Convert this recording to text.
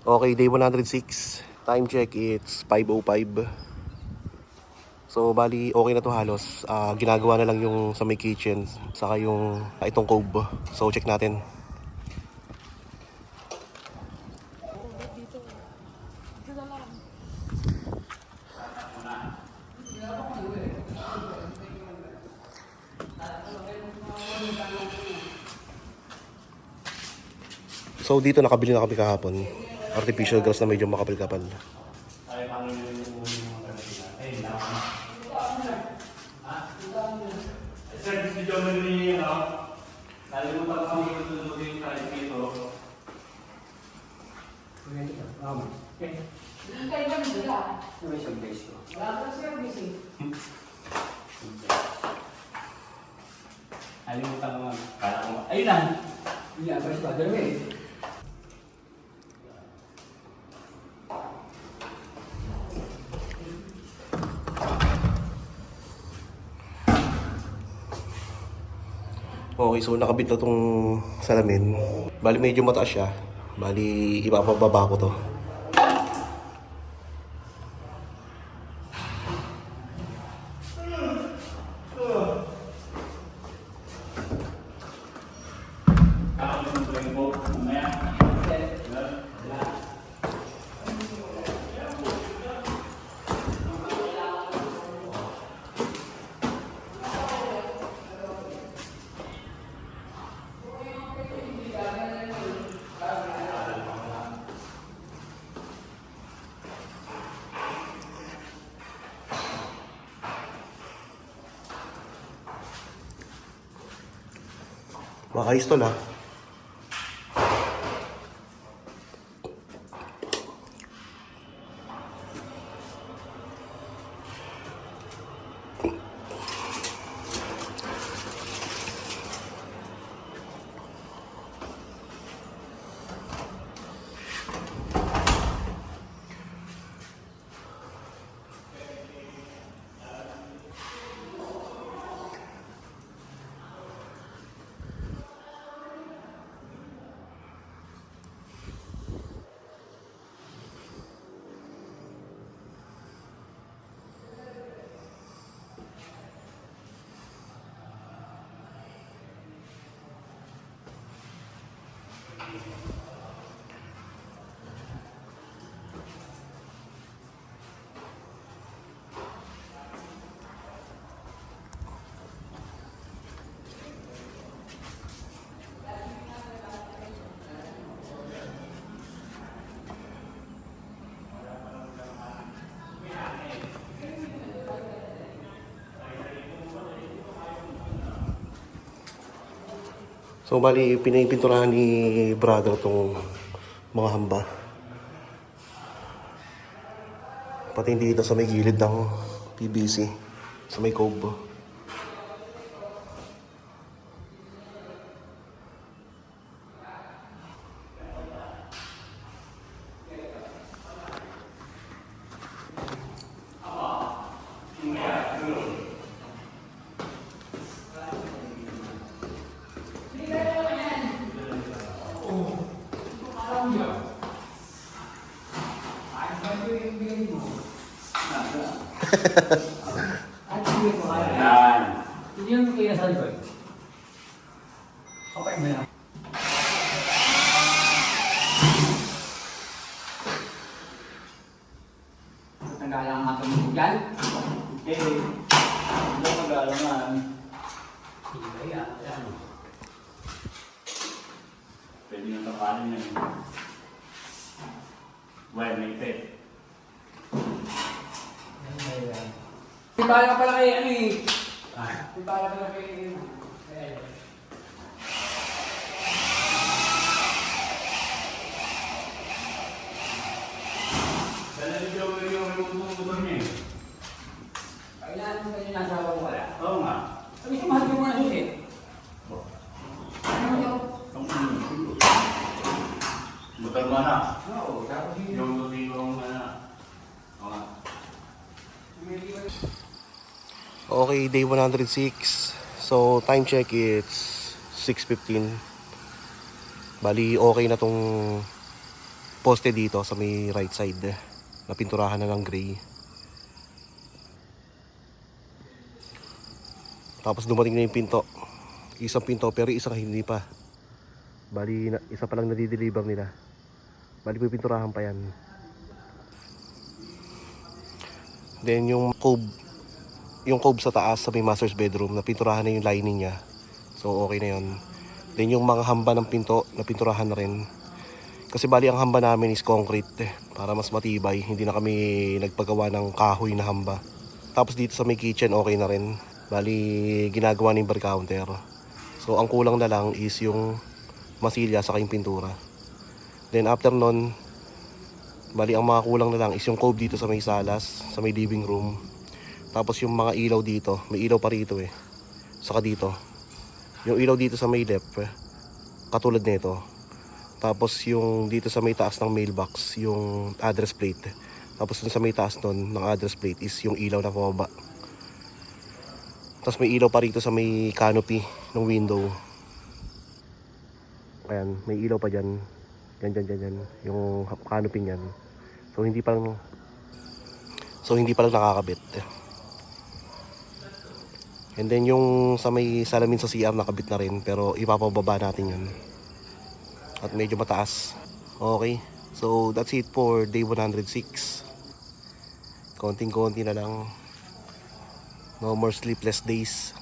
Okay, day 106. Time check, it's 5:05. So, bali, okay na to halos. Ginagawa na lang yung sa may kitchen, saka yung itong cove. So, check natin. So, dito nakabili na kami kahapon. Artificial grass na medyo makapal-kapal. Service video mo rin yun, nalimutan ko kami yung tutulungin tayo dito. Okay. Kayo ba nila? May service ko. Wala ka service eh. Nalimutan ko nga. Kala ko, ayun lang. Iya, pero sa dalawa eh. Okay, so nakabit na tong salamin. Bali, medyo mataas siya. Bali, ipapababa ko to. Makayos to na. So, bali, pinipinturahan ni brother tong mga hamba. Pati dito sa may gilid ng PVC, sa may cove. Yan. Hindi yung kaya sa likod. Okay mo yan. Nagala ang mga tumutugyan. Okay. Hindi mag-aalaman. Hindi ba yan? Ano? Pwede nang tapanin yan. Well, may tape. Timbala pala kay ano eh. Timbala pala kay... Dala ni Joey yung motor niya eh. Kailangan mo kayo nasawa ko wala. Oo nga. Sabi siya mahal yung mga susi. Ano mo yun? Motor mo na. Oo, tapos yun. Yung tutibong Oo nga. Okay, day 106. So, time check, it's 6:15. Bali, okay na tong poste dito sa may right side na pinturahan na ng gray. Tapos dumating na yung pinto. Isang pinto pero isang hindi pa. Bali, isa pa lang nadideliver nila. Bali, pipinturahan pa yan. Then yung cove sa taas sa may master's bedroom, napinturahan na yung lining niya. So okay na yun. Then yung mga hamba ng pinto, napinturahan na rin. Kasi bali ang hamba namin is concrete para mas matibay. Hindi na kami nagpagawa ng kahoy na hamba. Tapos dito sa may kitchen, okay na rin. Bali, ginagawa na yung bar counter. So ang kulang na lang is yung masilya saka yung pintura. Then after nun, bali ang mga kulang na lang is yung cove dito sa may salas, sa may living room. Tapos yung mga ilaw dito, may ilaw pa rito saka dito. Yung ilaw dito sa may left, katulad nito. Tapos yung dito sa may taas ng mailbox, yung address plate. Tapos dun sa may taas nun ng address plate is yung ilaw na pababa. Tapos may ilaw pa rito sa may canopy ng window. Ayan, may ilaw pa dyan. Yan. Yung canopy niyan. So hindi pa lang nakakabit. And then yung sa may salamin sa CR nakabit na rin, pero ipapababa natin yun. At medyo mataas. Okay. So that's it for day 106. Konting-konti na lang. No more sleepless days.